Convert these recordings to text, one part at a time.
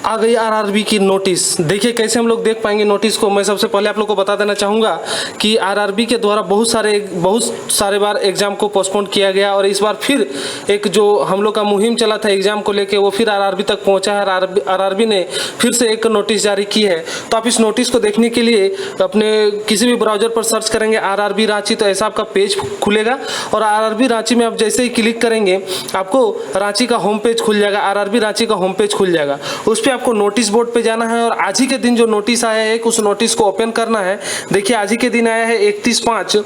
आ गई आरआरबी की नोटिस। देखिए कैसे हम लोग देख पाएंगे नोटिस को। मैं सबसे पहले आप लोग को बता देना चाहूँगा कि आरआरबी के द्वारा बहुत सारे बार एग्ज़ाम को पोस्टपोन किया गया और इस बार फिर एक जो हम लोग का मुहिम चला था एग्ज़ाम को लेके वो फिर आरआरबी तक पहुँचा है। आरआरबी ने फिर से एक नोटिस जारी की है। तो आप इस नोटिस को देखने के लिए अपने किसी भी ब्राउज़र पर सर्च करेंगे आरआरबी रांची, तो ऐसा आपका पेज खुलेगा और आरआरबी रांची में आप जैसे ही क्लिक करेंगे आपको रांची का होम पेज खुल जाएगा। आरआरबी रांची का होम पेज खुल जाएगा, उस पर आपको नोटिस बोर्ड पे जाना है और आज ही के दिन जो नोटिस आया है उस नोटिस को ओपन करना है। देखिए आज ही के दिन आया है 31/5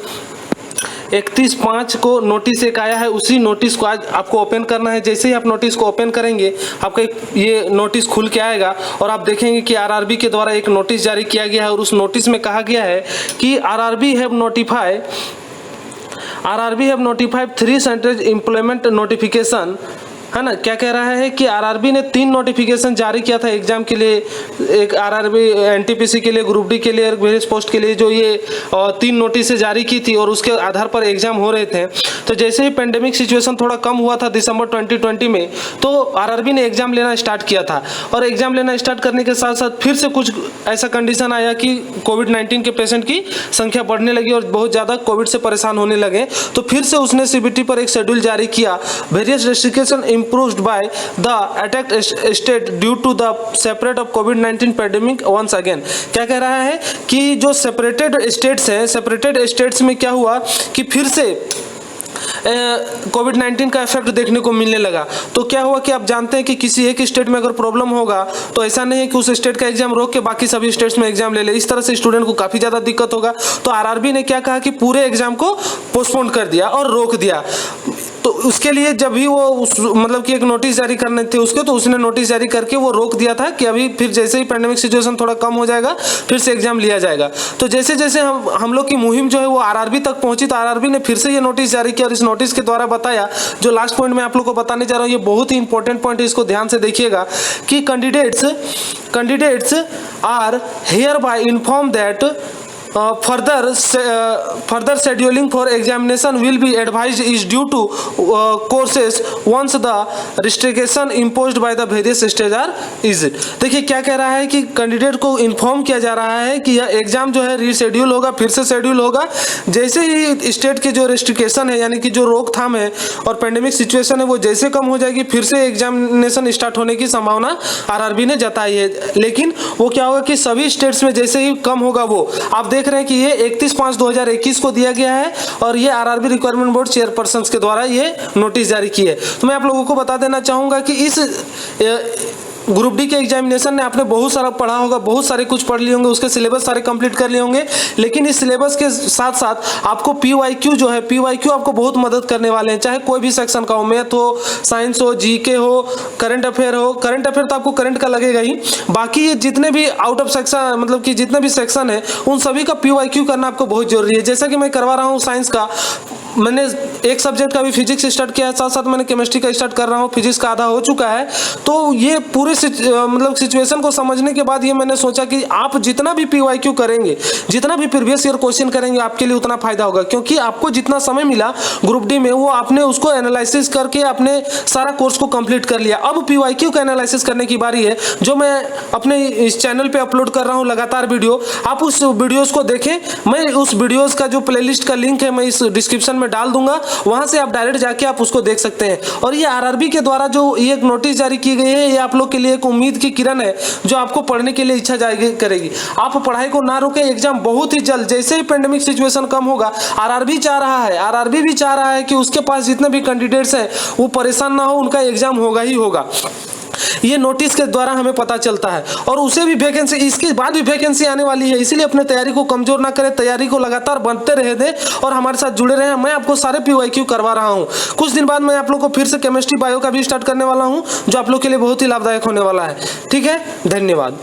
को नोटिस एक आया है, उसी नोटिस को आज आपको ओपन करना है। जैसे ही आप नोटिस को ओपन करेंगे आपका ये नोटिस खुल के आएगा और आप देखेंगे कि आरआरबी के द्वारा एक नोटिस जारी किया गया है और उस नोटिस में कहा गया है कि RRB have notified 3 central employment notification, है ना। क्या कह रहा है कि आरआरबी ने 3 नोटिफिकेशन जारी किया था एग्जाम के लिए, एक आरआरबी एनटीपीसी के लिए, ग्रुप डी के लिए, वेरियस पोस्ट के लिए, जो ये 3 नोटिस जारी की थी और उसके आधार पर एग्जाम हो रहे थे। तो जैसे ही पेंडेमिक सिचुएशन थोड़ा कम हुआ था दिसंबर 2020 में, तो आरआरबी ने एग्जाम लेना स्टार्ट किया था और एग्जाम लेना स्टार्ट करने के साथ साथ फिर से कुछ ऐसा कंडीशन आया कि कोविड-19 के पेशेंट की संख्या बढ़ने लगी और बहुत ज़्यादा कोविड से परेशान होने लगे। तो फिर से उसने सीबीटी पर एक शेड्यूल जारी किया, various restriction imposed by the attacked state due to the separate of COVID-19 pandemic once again। क्या कह रहा है कि जो सेपरेटेड स्टेट्स हैं, सेपरेटेड स्टेट्स में क्या हुआ कि फिर से कोविड-19 का इफेक्ट देखने को मिलने लगा। तो क्या हुआ कि आप जानते हैं कि किसी एक स्टेट में अगर प्रॉब्लम होगा तो ऐसा नहीं है कि उस स्टेट का एग्जाम रोक के बाकी सभी स्टेट्स में एग्जाम ले ले, इस तरह से स्टूडेंट को काफ़ी ज़्यादा दिक्कत होगा। तो आरआरबी ने क्या कहा कि पूरे एग्जाम को पोस्टपोन कर दिया और रोक दिया। तो उसके लिए जब भी वो मतलब कि एक नोटिस जारी करने थे उसके, तो उसने नोटिस जारी करके वो रोक दिया था कि अभी फिर जैसे ही पैंडेमिक सिचुएशन थोड़ा कम हो जाएगा फिर से एग्जाम लिया जाएगा। तो जैसे जैसे हम लोग की मुहिम जो है वो आरआरबी तक पहुंची, तो आरआरबी ने फिर से ये नोटिस जारी किया और इस नोटिस के द्वारा बताया, जो लास्ट पॉइंट मैं आप लोग को बताने जा रहा हूँ ये बहुत ही इंपॉर्टेंट पॉइंट है, इसको ध्यान से देखिएगा कि candidates are hereby inform that further scheduling for examination will be advised is due to courses once the restriction imposed by the various states are eased। देखिए क्या कह रहा है कि कैंडिडेट को इन्फॉर्म किया जा रहा है कि यह एग्जाम जो है रीशेड्यूल होगा, फिर से शेड्यूल होगा जैसे ही स्टेट के जो रेस्ट्रिक्शन है यानी कि जो रोकथाम है और पेंडेमिक सिचुएशन है वो जैसे कम हो जाएगी फिर से एग्जामिनेशन स्टार्ट होने की संभावना आरआरबी ने जताई है। लेकिन वो क्या होगा कि सभी स्टेट्स में जैसे ही कम होगा वो आप देख रहे हैं कि ये 31/5/2021 को दिया गया है और ये आरआरबी रिक्वायरमेंट बोर्ड चेयरपर्सन के द्वारा ये नोटिस जारी की है। तो मैं आप लोगों को बता देना चाहूंगा कि इस ग्रुप डी के एग्जामिनेशन ने आपने बहुत सारा पढ़ा होगा, बहुत सारे कुछ पढ़ लिए होंगे, उसके सिलेबस सारे कंप्लीट कर लिए होंगे, लेकिन इस सिलेबस के साथ साथ आपको पीवाईक्यू जो है पीवाईक्यू आपको बहुत मदद करने वाले हैं, चाहे कोई भी सेक्शन का हो, मैथ हो, साइंस हो, जीके हो, करंट अफेयर हो। करंट अफेयर तो आपको करंट का लगेगा ही, बाकी ये जितने भी आउट ऑफ सेक्शन मतलब कि जितने भी सेक्शन है उन सभी का पीवाईक्यू करना आपको बहुत जरूरी है। जैसा कि मैं करवा रहा हूँ साइंस का, मैंने एक सब्जेक्ट का भी फिजिक्स स्टार्ट किया है, साथ साथ मैंने केमिस्ट्री का स्टार्ट कर रहा हूँ, फिजिक्स का आधा हो चुका है। तो ये पूरे मतलब सिचुएशन को समझने के बाद ये मैंने सोचा कि आप जितना भी पीवाईक्यू करेंगे, जितना भी प्रीवियस ईयर क्वेश्चन करेंगे आपके लिए उतना फायदा होगा, क्योंकि आपको जितना समय मिला ग्रुप डी में वो आपने उसको एनालिसिस करके आपने सारा कोर्स को कंप्लीट कर लिया। अब पीवाईक्यू का एनालिसिस करने की बारी है, जो मैं अपने इस चैनल पे अपलोड कर रहा हूँ लगातार वीडियो। आप उस वीडियोस को देखें, मैं उस वीडियोस का जो प्लेलिस्ट का लिंक है मैं इस डिस्क्रिप्शन में डाल दूंगा, वहां से आप डायरेक्ट जाके आप उसको देख सकते हैं। और ये आरआरबी के द्वारा जो ये एक नोटिस जारी की गई है ये आप लोग के लिए एक उम्मीद की किरण है जो आपको पढ़ने के लिए इच्छा जाएगी करेगी। आप पढ़ाई को ना रोकें, एग्जाम बहुत ही जल्द जैसे ही पेंडेमिक सिचुएशन कम होगा, आरआरबी भी चाह रहा है कि उसके पास जितने भी कैंडिडेट्स हैं वो परेशान ना हो, उनका एग्जाम होगा ही होगा। ये नोटिस के द्वारा हमें पता चलता है और उसे भी वैकेंसी, इसके बाद भी वैकेंसी आने वाली है, इसीलिए अपने तैयारी को कमजोर ना करें, तैयारी को लगातार बढ़ते रह दें और हमारे साथ जुड़े रहें। मैं आपको सारे पीवाईक्यू करवा रहा हूं। कुछ दिन बाद मैं आप लोग को फिर से केमिस्ट्री बायो का भी स्टार्ट करने वाला हूं, जो आप लोग के लिए बहुत ही लाभदायक होने वाला है। ठीक है, धन्यवाद।